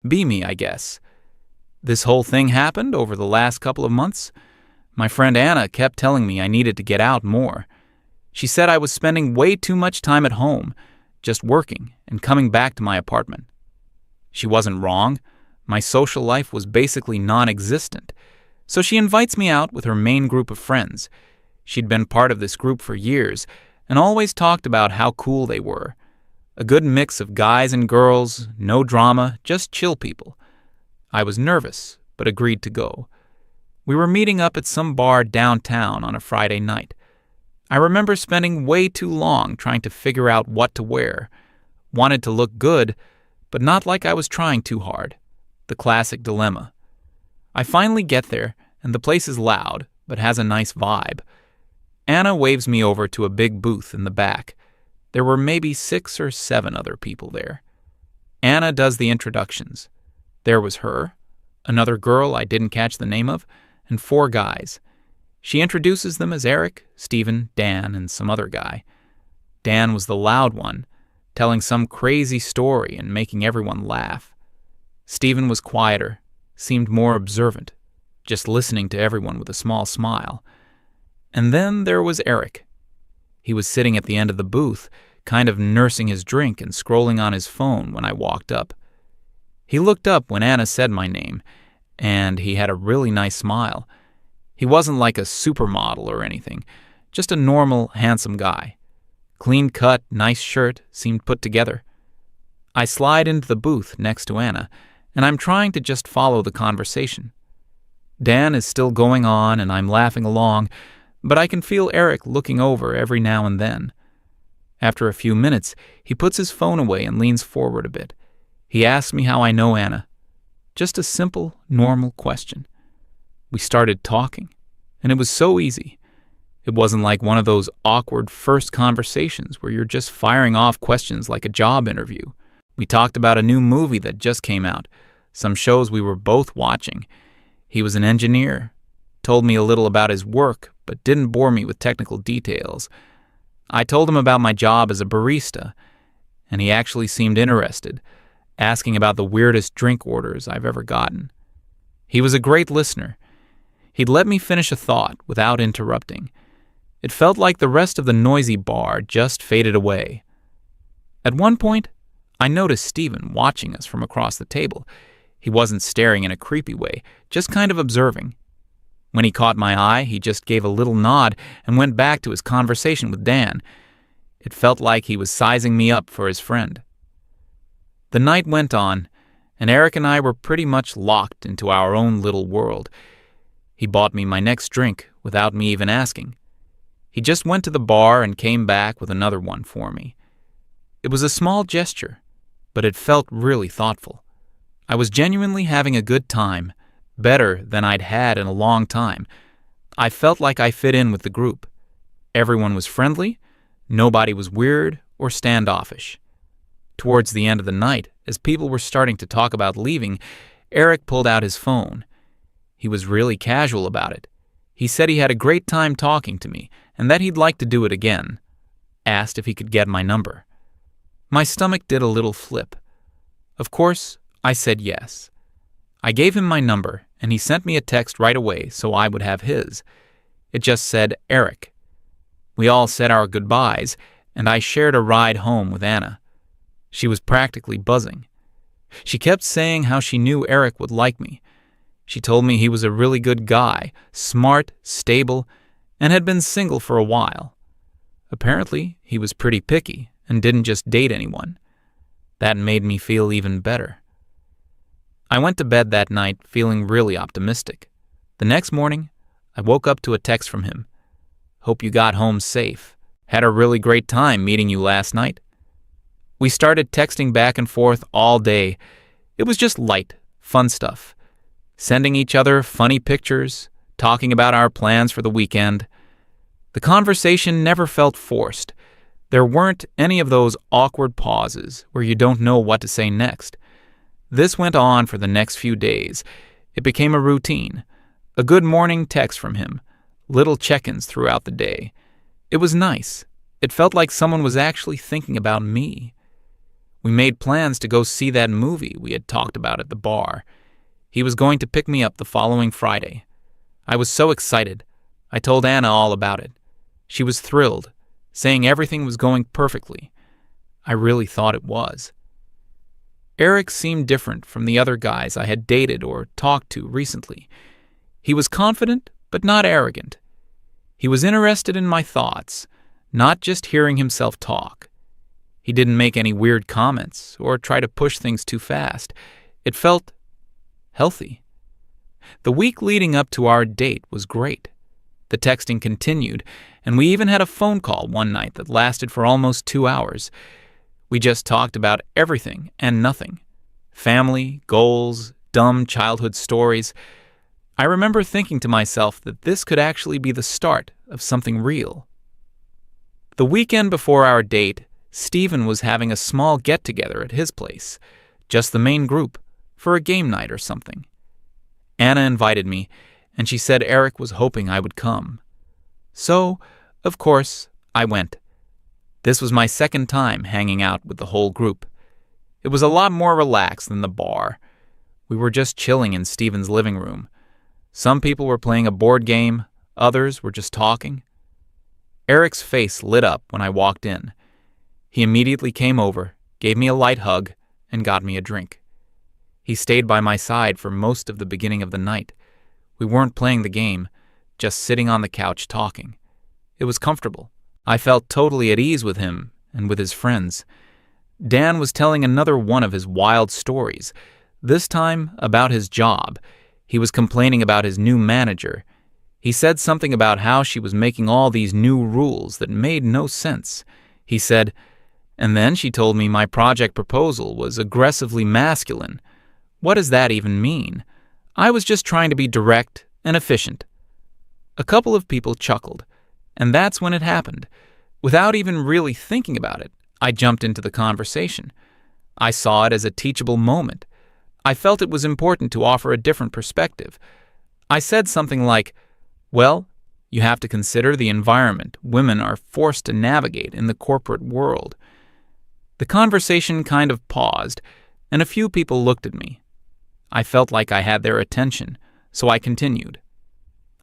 Be me, I guess. This whole thing happened over the last couple of months. My friend Anna kept telling me I needed to get out more. She said I was spending way too much time at home, just working and coming back to my apartment. She wasn't wrong. My social life was basically non-existent. So she invites me out with her main group of friends. She'd been part of this group for years and always talked about how cool they were. A good mix of guys and girls, no drama, just chill people. I was nervous, but agreed to go. We were meeting up at some bar downtown on a Friday night. I remember spending way too long trying to figure out what to wear. Wanted to look good, but not like I was trying too hard. The classic dilemma. I finally get there, and the place is loud, but has a nice vibe. Anna waves me over to a big booth in the back. There were maybe 6 or 7 other people there. Anna does the introductions. There was her, another girl I didn't catch the name of, and 4 guys. She introduces them as Eric, Stephen, Dan, and some other guy. Dan was the loud one, telling some crazy story and making everyone laugh. Stephen was quieter, seemed more observant, just listening to everyone with a small smile. And then there was Eric. He was sitting at the end of the booth, kind of nursing his drink and scrolling on his phone when I walked up. He looked up when Anna said my name, and he had a really nice smile. He wasn't like a supermodel or anything, just a normal, handsome guy. Clean cut, nice shirt, seemed put together. I slide into the booth next to Anna, and I'm trying to just follow the conversation. Dan is still going on, and I'm laughing along, but I can feel Eric looking over every now and then. After a few minutes, he puts his phone away and leans forward a bit. He asks me how I know Anna. Just a simple, normal question. We started talking, and it was so easy. It wasn't like one of those awkward first conversations where you're just firing off questions like a job interview. We talked about a new movie that just came out, some shows we were both watching. He was an engineer, told me a little about his work, but didn't bore me with technical details. I told him about my job as a barista, and he actually seemed interested, asking about the weirdest drink orders I've ever gotten. He was a great listener. He'd let me finish a thought without interrupting. It felt like the rest of the noisy bar just faded away. At one point, I noticed Stephen watching us from across the table. He wasn't staring in a creepy way, just kind of observing. When he caught my eye, he just gave a little nod and went back to his conversation with Dan. It felt like he was sizing me up for his friend. The night went on, and Eric and I were pretty much locked into our own little world. He bought me my next drink without me even asking. He just went to the bar and came back with another one for me. It was a small gesture, but it felt really thoughtful. I was genuinely having a good time, better than I'd had in a long time. I felt like I fit in with the group. Everyone was friendly, nobody was weird or standoffish. Towards the end of the night, as people were starting to talk about leaving, Eric pulled out his phone. He was really casual about it. He said he had a great time talking to me and that he'd like to do it again. Asked if he could get my number. My stomach did a little flip. Of course, I said yes. I gave him my number, and he sent me a text right away so I would have his. It just said Eric. We all said our goodbyes, and I shared a ride home with Anna. She was practically buzzing. She kept saying how she knew Eric would like me. She told me he was a really good guy, smart, stable, and had been single for a while. Apparently, he was pretty picky and didn't just date anyone. That made me feel even better. I went to bed that night feeling really optimistic. The next morning, I woke up to a text from him. Hope you got home safe. Had a really great time meeting you last night. We started texting back and forth all day. It was just light, fun stuff. Sending each other funny pictures, talking about our plans for the weekend. The conversation never felt forced. There weren't any of those awkward pauses where you don't know what to say next. This went on for the next few days. It became a routine. A good morning text from him. Little check-ins throughout the day. It was nice. It felt like someone was actually thinking about me. We made plans to go see that movie we had talked about at the bar. He was going to pick me up the following Friday. I was so excited. I told Anna all about it. She was thrilled, saying everything was going perfectly. I really thought it was. Eric seemed different from the other guys I had dated or talked to recently. He was confident, but not arrogant. He was interested in my thoughts, not just hearing himself talk. He didn't make any weird comments or try to push things too fast. It felt healthy. The week leading up to our date was great. The texting continued, and we even had a phone call one night that lasted for almost 2 hours. We just talked about everything and nothing. Family, goals, dumb childhood stories. I remember thinking to myself that this could actually be the start of something real. The weekend before our date, Stephen was having a small get-together at his place, just the main group, for a game night or something. Anna invited me, and she said Eric was hoping I would come. So, of course, I went. This was my second time hanging out with the whole group. It was a lot more relaxed than the bar. We were just chilling in Stephen's living room. Some people were playing a board game, others were just talking. Eric's face lit up when I walked in. He immediately came over, gave me a light hug, and got me a drink. He stayed by my side for most of the beginning of the night. We weren't playing the game, just sitting on the couch talking. It was comfortable. I felt totally at ease with him and with his friends. Dan was telling another one of his wild stories, this time about his job. He was complaining about his new manager. He said something about how she was making all these new rules that made no sense. He said, "And then she told me my project proposal was aggressively masculine. What does that even mean? I was just trying to be direct and efficient." A couple of people chuckled, and that's when it happened. Without even really thinking about it, I jumped into the conversation. I saw it as a teachable moment. I felt it was important to offer a different perspective. I said something like, "Well, you have to consider the environment women are forced to navigate in the corporate world." The conversation kind of paused, and a few people looked at me. I felt like I had their attention, so I continued.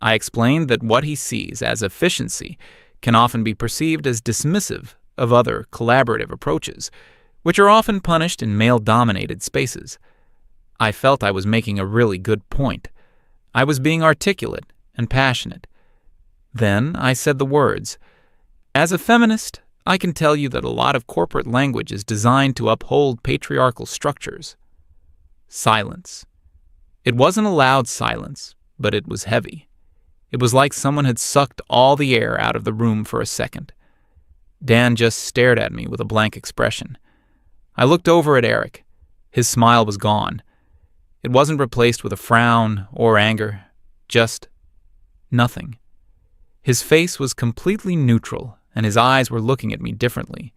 I explained that what he sees as efficiency can often be perceived as dismissive of other collaborative approaches, which are often punished in male-dominated spaces. I felt I was making a really good point. I was being articulate and passionate. Then I said the words, "As a feminist, I can tell you that a lot of corporate language is designed to uphold patriarchal structures." Silence. It wasn't a loud silence, but it was heavy. It was like someone had sucked all the air out of the room for a second. Dan just stared at me with a blank expression. I looked over at Eric. His smile was gone. It wasn't replaced with a frown or anger, just nothing. His face was completely neutral, and his eyes were looking at me differently.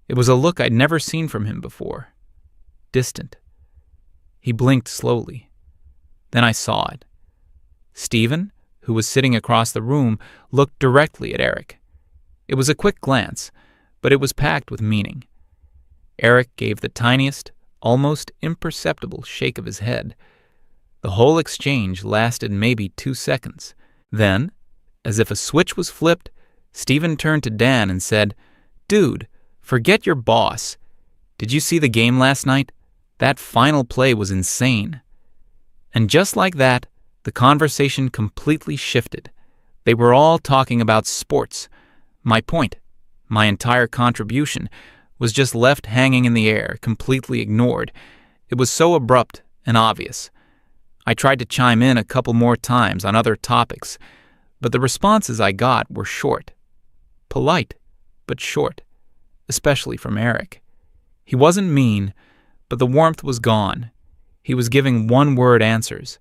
It was a look I'd never seen from him before. Distant. He blinked slowly. Then I saw it. Stephen, who was sitting across the room, looked directly at Eric. It was a quick glance, but it was packed with meaning. Eric gave the tiniest, almost imperceptible shake of his head. The whole exchange lasted maybe 2 seconds. Then, as if a switch was flipped, Stephen turned to Dan and said, "Dude, forget your boss. Did you see the game last night? That final play was insane." And just like that, the conversation completely shifted. They were all talking about sports. My point, my entire contribution, was just left hanging in the air, completely ignored. It was so abrupt and obvious. I tried to chime in a couple more times on other topics, but the responses I got were short. Polite, but short, especially from Eric. He wasn't mean, but the warmth was gone. He was giving one-word answers.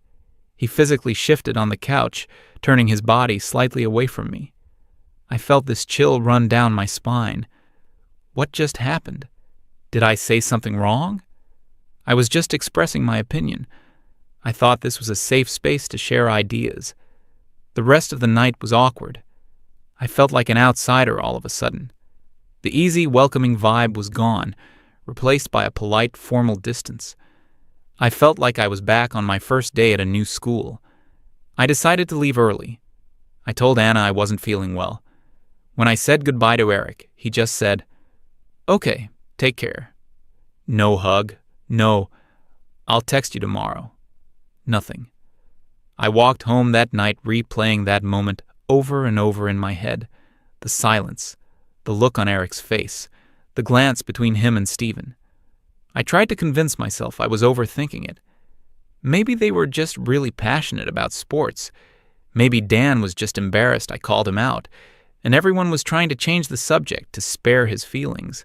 He physically shifted on the couch, turning his body slightly away from me. I felt this chill run down my spine. What just happened? Did I say something wrong? I was just expressing my opinion. I thought this was a safe space to share ideas. The rest of the night was awkward. I felt like an outsider all of a sudden. The easy, welcoming vibe was gone, replaced by a polite, formal distance. I felt like I was back on my first day at a new school. I decided to leave early. I told Anna I wasn't feeling well. When I said goodbye to Eric, he just said, "Okay, take care." No hug. No, "I'll text you tomorrow." Nothing. I walked home that night replaying that moment over and over in my head. The silence, the look on Eric's face, the glance between him and Stephen. I tried to convince myself I was overthinking it. Maybe they were just really passionate about sports. Maybe Dan was just embarrassed I called him out, and everyone was trying to change the subject to spare his feelings.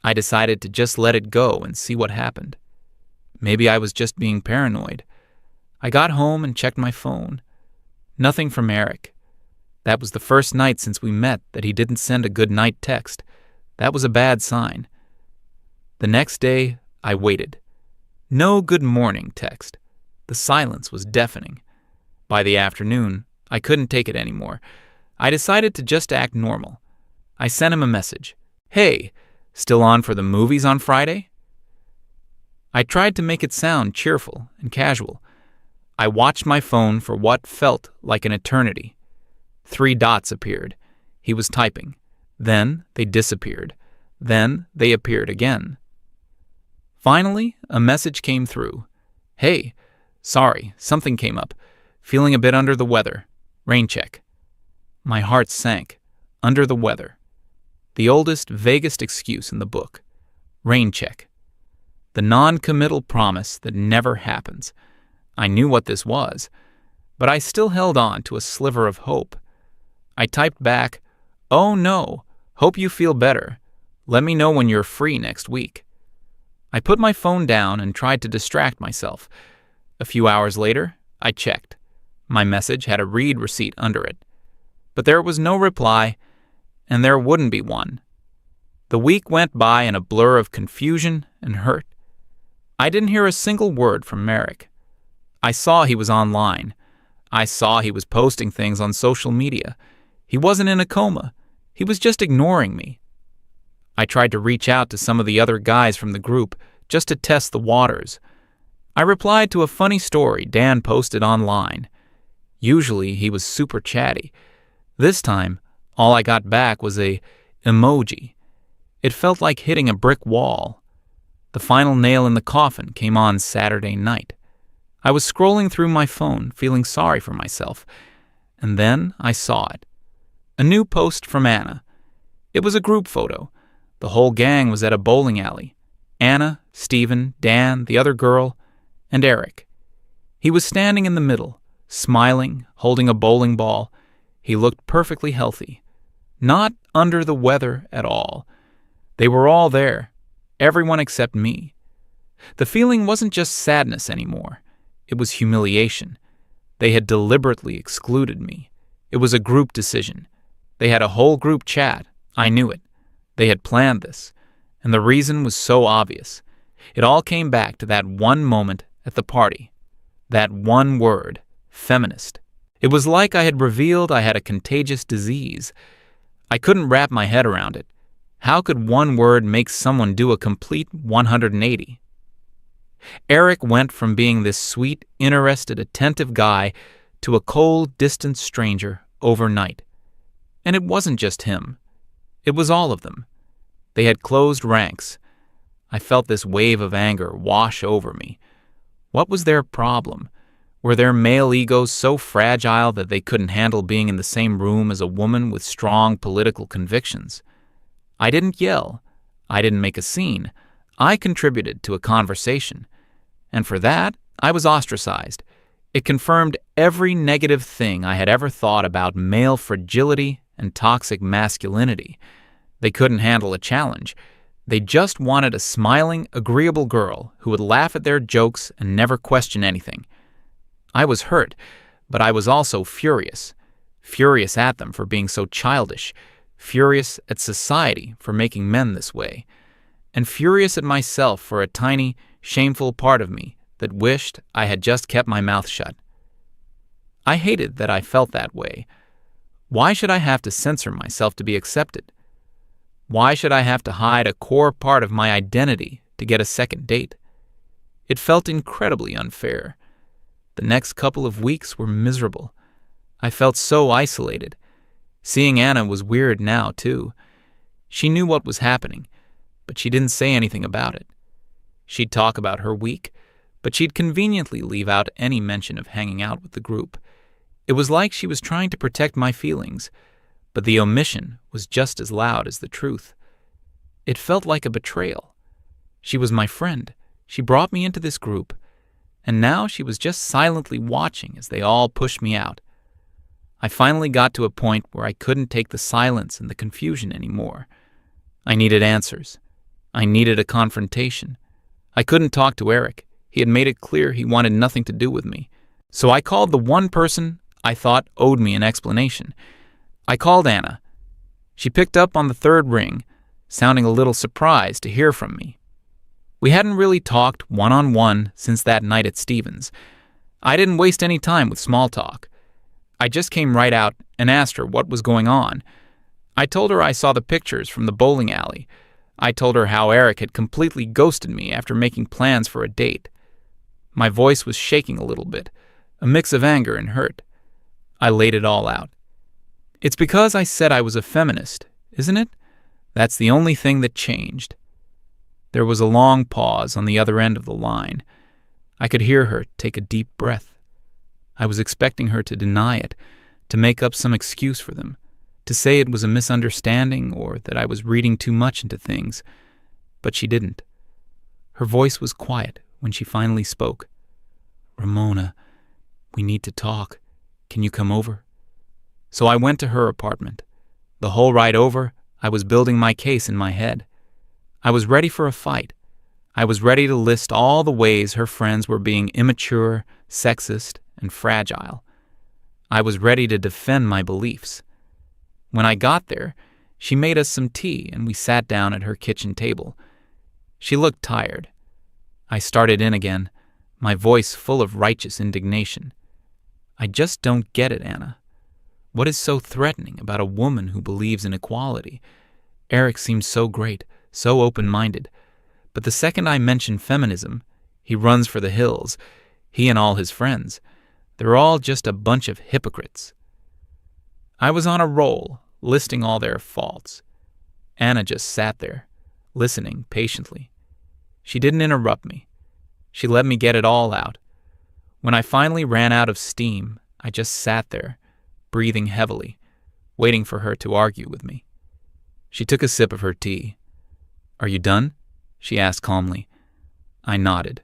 I decided to just let it go and see what happened. Maybe I was just being paranoid. I got home and checked my phone. Nothing from Eric. That was the first night since we met that he didn't send a good night text. That was a bad sign. The next day, I waited. No good morning text. The silence was deafening. By the afternoon, I couldn't take it anymore. I decided to just act normal. I sent him a message. "Hey, still on for the movies on Friday?" I tried to make it sound cheerful and casual. I watched my phone for what felt like an eternity. 3 dots appeared. He was typing. Then they disappeared. Then they appeared again. Finally, a message came through. "Hey, sorry, something came up. Feeling a bit under the weather. Rain check." My heart sank. Under the weather. The oldest, vaguest excuse in the book. Rain check. The non-committal promise that never happens. I knew what this was, but I still held on to a sliver of hope. I typed back, "Oh no, hope you feel better. Let me know when you're free next week." I put my phone down and tried to distract myself. A few hours later, I checked. My message had a read receipt under it. But there was no reply, and there wouldn't be one. The week went by in a blur of confusion and hurt. I didn't hear a single word from Merrick. I saw he was online. I saw he was posting things on social media. He wasn't in a coma. He was just ignoring me. I tried to reach out to some of the other guys from the group just to test the waters. I replied to a funny story Dan posted online. Usually he was super chatty. This time, all I got back was a emoji. It felt like hitting a brick wall. The final nail in the coffin came on Saturday night. I was scrolling through my phone, feeling sorry for myself, and then I saw it. A new post from Anna. It was a group photo. The whole gang was at a bowling alley. Anna, Stephen, Dan, the other girl, and Eric. He was standing in the middle, smiling, holding a bowling ball. He looked perfectly healthy. Not under the weather at all. They were all there, everyone except me. The feeling wasn't just sadness anymore. It was humiliation. They had deliberately excluded me. It was a group decision. They had a whole group chat. I knew it. They had planned this. And the reason was so obvious. It all came back to that one moment at the party. That one word, feminist. It was like I had revealed I had a contagious disease. I couldn't wrap my head around it. How could one word make someone do a complete 180? Eric went from being this sweet, interested, attentive guy to a cold, distant stranger overnight. And it wasn't just him. It was all of them. They had closed ranks. I felt this wave of anger wash over me. What was their problem? Were their male egos so fragile that they couldn't handle being in the same room as a woman with strong political convictions? I didn't yell. I didn't make a scene. I contributed to a conversation. And for that, I was ostracized. It confirmed every negative thing I had ever thought about male fragility and toxic masculinity. They couldn't handle a challenge. They just wanted a smiling, agreeable girl who would laugh at their jokes and never question anything. I was hurt, but I was also furious. Furious at them for being so childish. Furious at society for making men this way. And furious at myself for a tiny, shameful part of me that wished I had just kept my mouth shut. I hated that I felt that way. Why should I have to censor myself to be accepted? Why should I have to hide a core part of my identity to get a second date? It felt incredibly unfair. The next couple of weeks were miserable. I felt so isolated. Seeing Anna was weird now, too. She knew what was happening, but she didn't say anything about it. She'd talk about her week, but she'd conveniently leave out any mention of hanging out with the group. It was like she was trying to protect my feelings, but the omission was just as loud as the truth. It felt like a betrayal. She was my friend. She brought me into this group, and now she was just silently watching as they all pushed me out. I finally got to a point where I couldn't take the silence and the confusion anymore. I needed answers. I needed a confrontation. I couldn't talk to Eric. He had made it clear he wanted nothing to do with me. So I called the one person I thought owed me an explanation. I called Anna. She picked up on the third ring, sounding a little surprised to hear from me. We hadn't really talked one-on-one since that night at Stevens. I didn't waste any time with small talk. I just came right out and asked her what was going on. I told her I saw the pictures from the bowling alley. I told her how Eric had completely ghosted me after making plans for a date. My voice was shaking a little bit, a mix of anger and hurt. I laid it all out. It's because I said I was a feminist, isn't it? That's the only thing that changed. There was a long pause on the other end of the line. I could hear her take a deep breath. I was expecting her to deny it, to make up some excuse for them, to say it was a misunderstanding or that I was reading too much into things. But she didn't. Her voice was quiet when she finally spoke. "Ramona, we need to talk. Can you come over?" So I went to her apartment. The whole ride over, I was building my case in my head. I was ready for a fight. I was ready to list all the ways her friends were being immature, sexist, and fragile. I was ready to defend my beliefs. When I got there, she made us some tea and we sat down at her kitchen table. She looked tired. I started in again, my voice full of righteous indignation. "I just don't get it, Anna. What is so threatening about a woman who believes in equality? Eric seems so great, so open-minded. But the second I mention feminism, he runs for the hills. He and all his friends. They're all just a bunch of hypocrites." I was on a roll, listing all their faults. Anna just sat there, listening patiently. She didn't interrupt me. She let me get it all out. When I finally ran out of steam, I just sat there, breathing heavily, waiting for her to argue with me. She took a sip of her tea. "Are you done?" she asked calmly. I nodded.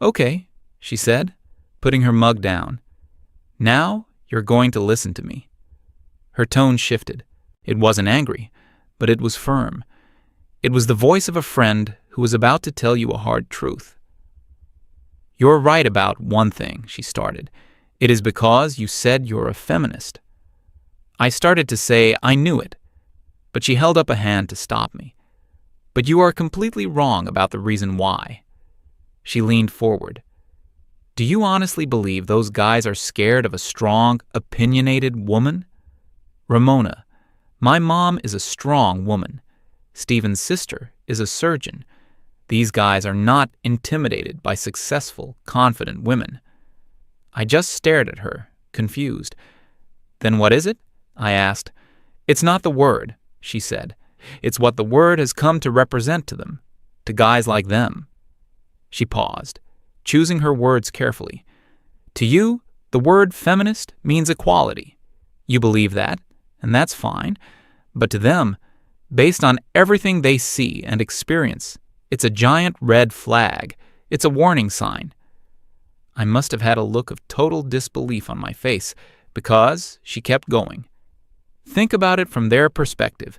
"Okay," she said, putting her mug down. "Now you're going to listen to me." Her tone shifted. It wasn't angry, but it was firm. It was the voice of a friend who was about to tell you a hard truth. "You're right about one thing," she started. "It is because you said you're a feminist." I started to say I knew it, but she held up a hand to stop me. "But you are completely wrong about the reason why." She leaned forward. "Do you honestly believe those guys are scared of a strong, opinionated woman? Ramona, my mom is a strong woman. Stephen's sister is a surgeon. These guys are not intimidated by successful, confident women." I just stared at her, confused. "Then what is it?" I asked. "It's not the word," she said. "It's what the word has come to represent to them, to guys like them." She paused, choosing her words carefully. "To you, the word feminist means equality. You believe that, and that's fine. But to them, based on everything they see and experience, it's a giant red flag. It's a warning sign." I must have had a look of total disbelief on my face, because she kept going. "Think about it from their perspective.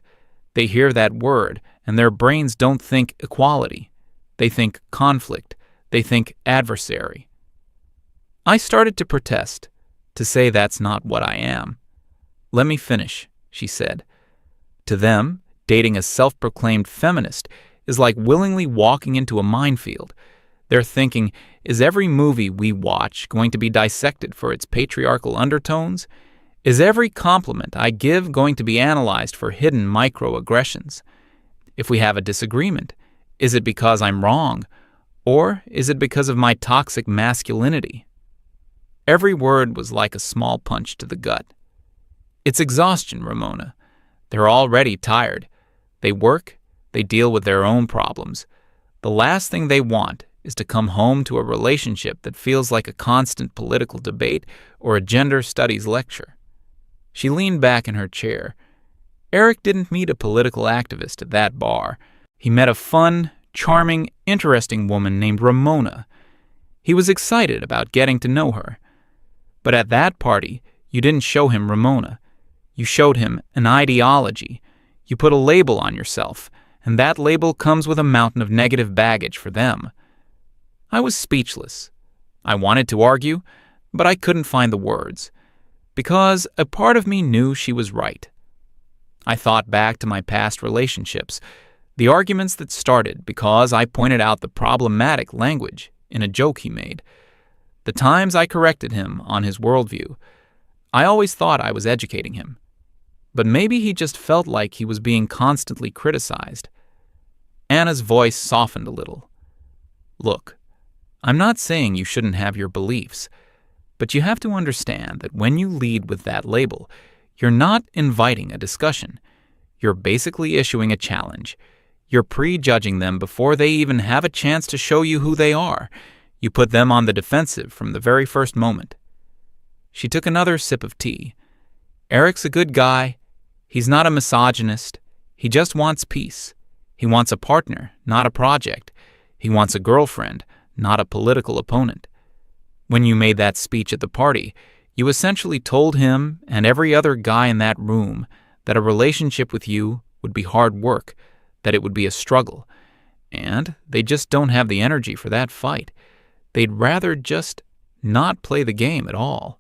They hear that word, and their brains don't think equality. They think conflict. They think adversary." I started to protest, to say that's not what I am. "Let me finish," she said. "To them, dating a self-proclaimed feminist is like willingly walking into a minefield. They're thinking, is every movie we watch going to be dissected for its patriarchal undertones? Is every compliment I give going to be analyzed for hidden microaggressions? If we have a disagreement, is it because I'm wrong, or is it because of my toxic masculinity? Every word was like a small punch to the gut. It's exhaustion, Ramona. They're already tired. They work, they deal with their own problems. The last thing they want is to come home to a relationship that feels like a constant political debate or a gender studies lecture. She leaned back in her chair. Eric didn't meet a political activist at that bar. He met a fun, charming, interesting woman named Ramona. He was excited about getting to know her. But at that party, you didn't show him Ramona. You showed him an ideology. You put a label on yourself, and that label comes with a mountain of negative baggage for them. I was speechless. I wanted to argue, but I couldn't find the words, because a part of me knew she was right. I thought back to my past relationships, the arguments that started because I pointed out the problematic language in a joke he made, the times I corrected him on his worldview. I always thought I was educating him, but maybe he just felt like he was being constantly criticized. Anna's voice softened a little. Look, I'm not saying you shouldn't have your beliefs, but you have to understand that when you lead with that label, you're not inviting a discussion. You're basically issuing a challenge. You're prejudging them before they even have a chance to show you who they are. You put them on the defensive from the very first moment. She took another sip of tea. Eric's a good guy. He's not a misogynist. He just wants peace. He wants a partner, not a project. He wants a girlfriend, not a political opponent. When you made that speech at the party, you essentially told him and every other guy in that room that a relationship with you would be hard work, that it would be a struggle, and they just don't have the energy for that fight. They'd rather just not play the game at all.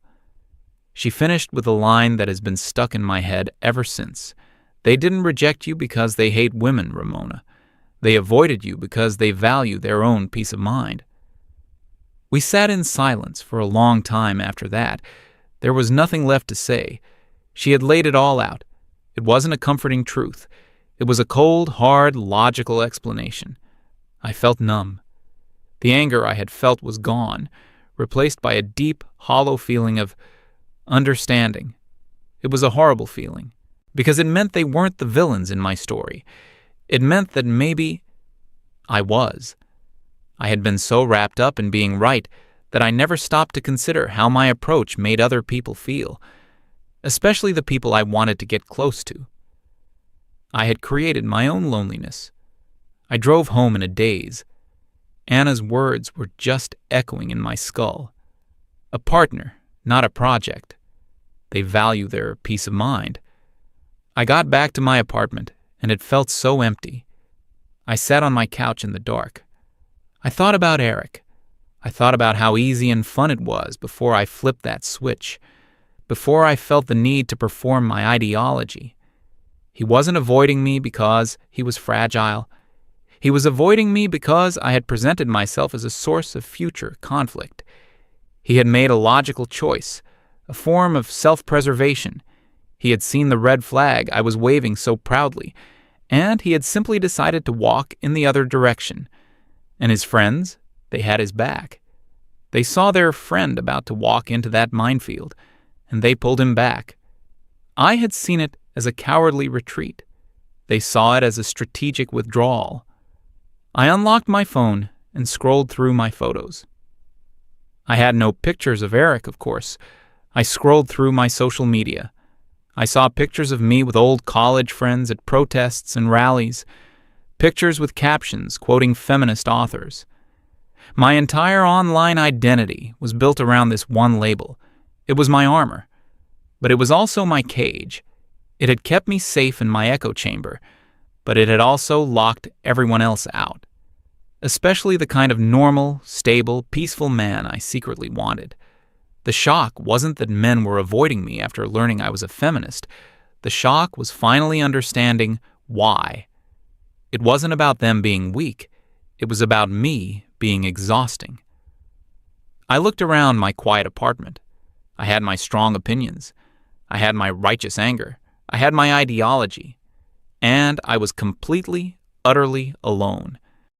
She finished with a line that has been stuck in my head ever since. They didn't reject you because they hate women, Ramona. They avoided you because they value their own peace of mind. We sat in silence for a long time after that. There was nothing left to say. She had laid it all out. It wasn't a comforting truth. It was a cold, hard, logical explanation. I felt numb. The anger I had felt was gone, replaced by a deep, hollow feeling of understanding. It was a horrible feeling, because it meant they weren't the villains in my story. It meant that maybe I was. I had been so wrapped up in being right that I never stopped to consider how my approach made other people feel, especially the people I wanted to get close to. I had created my own loneliness. I drove home in a daze. Anna's words were just echoing in my skull. A partner, not a project. They value their peace of mind. I got back to my apartment, and it felt so empty. I sat on my couch in the dark. I thought about Eric. I thought about how easy and fun it was before I flipped that switch, before I felt the need to perform my ideology. He wasn't avoiding me because he was fragile. He was avoiding me because I had presented myself as a source of future conflict. He had made a logical choice, a form of self-preservation. He had seen the red flag I was waving so proudly, and he had simply decided to walk in the other direction. And his friends, they had his back. They saw their friend about to walk into that minefield, and they pulled him back. I had seen it as a cowardly retreat. They saw it as a strategic withdrawal. I unlocked my phone and scrolled through my photos. I had no pictures of Eric, of course. I scrolled through my social media. I saw pictures of me with old college friends at protests and rallies, pictures with captions quoting feminist authors. My entire online identity was built around this one label. It was my armor, but it was also my cage. It had kept me safe in my echo chamber, but it had also locked everyone else out, especially the kind of normal, stable, peaceful man I secretly wanted. The shock wasn't that men were avoiding me after learning I was a feminist. The shock was finally understanding why. It wasn't about them being weak. It was about me being exhausting. I looked around my quiet apartment. I had my strong opinions. I had my righteous anger. I had my ideology. And I was completely, utterly alone.